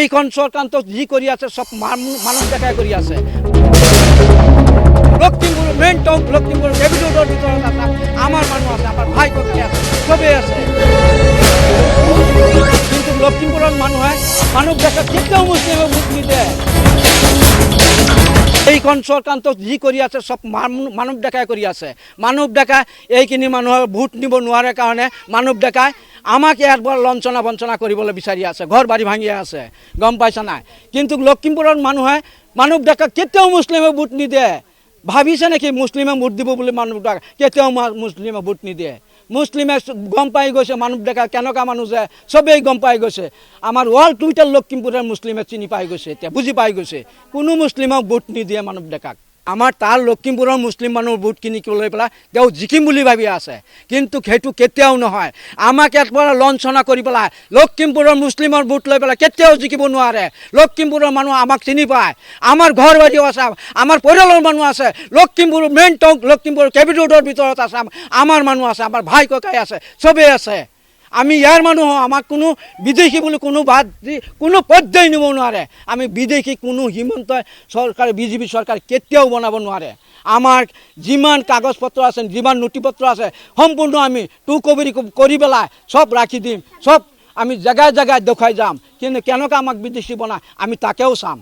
এইখন চৰকাৰটো যি কৰি আছে চব মানুহ দেখাই কৰি আছে। লখিমপুৰ মেইন টাউন লখিমপুৰ কেপিটেলৰ ভিতৰত আছে আমাৰ মানুহ আছে, আমাৰ ভাই ককাই আছে, চবেই আছে। কিন্তু লখিমপুৰৰ মানুহ দেখা কেতিয়াও মুছলিমে ভোট নিদিয়ে। এইখন চৰকাৰটো যি কৰি আছে চব মানুহ দেখাই কৰি আছে। মানুহ দেখাই এইখিনি মানুহৰ ভোট নিব নোৱাৰে কাৰণে মানুহ দেখাই আমাক ইয়াৰ পৰা লঞ্চনা বঞ্চনা কৰিবলৈ বিচাৰি আছে, ঘৰ বাৰী ভাঙি আছে, গম পাইছা নাই? কিন্তু লখিমপুৰৰ মানুহ দেখা কেতিয়াও মুছলিমে ভোট নিদিয়ে। ভাবিছে নেকি মুছলিমে ভোট দিব বুলি? মানুহ দেখা কেতিয়াও মুছলিমে ভোট নিদিয়ে। মুছলিমে গম পাই গৈছে মানুহ দেখা কেনেকুৱা মানুহ যে চবেই গম পাই গৈছে। আমাৰ ৱাল টুইটাৰ লখিমপুৰৰ মুছলিমে চিনি পাই গৈছে, এতিয়া বুজি পাই গৈছে কোনো মুছলিমক ভোট নিদিয়ে মানুহ দেখাক। আমাৰ তাৰ লখিমপুৰৰ মুছলিম মানুহ ভোট কিনি লৈ পেলাই তেওঁ জিকিম বুলি ভাবি আছে, কিন্তু সেইটো কেতিয়াও নহয়। আমাক ইয়াৰ পৰা লঞ্চনা কৰি পেলাই লখিমপুৰৰ মুছলিমৰ ভোট লৈ পেলাই কেতিয়াও জিকিব নোৱাৰে। লখিমপুৰৰ মানুহ আমাক চিনি পায়, আমাৰ ঘৰ বাৰীও আছে, আমাৰ পৰিয়ালৰ মানুহ আছে, লখিমপুৰ মেইন টাউন লখিমপুৰ কেপিটেলৰ ভিতৰত আছে আমাৰ মানুহ আছে, আমাৰ ভাই ককাই আছে, চবেই আছে। আমি ইয়াৰ মানুহ, আমাক কোনো বিদেশী বুলি কোনো বাদ দি কোনো পৰ্যায় নিব নোৱাৰে। আমি বিদেশী কোনো হিমন্ত চৰকাৰ বিজেপি চৰকাৰ কেতিয়াও বনাব নোৱাৰে। আমাৰ যিমান কাগজ পত্ৰ আছে, যিমান নথিপত্ৰ আছে, সম্পূৰ্ণ আমি কৰি পেলাই চব ৰাখি দিম, চব আমি জেগাই জেগাই দেখুৱাই যাম। কিন্তু কেনেকৈ আমাক বিদেশী বনায় আমি তাকেও চাম।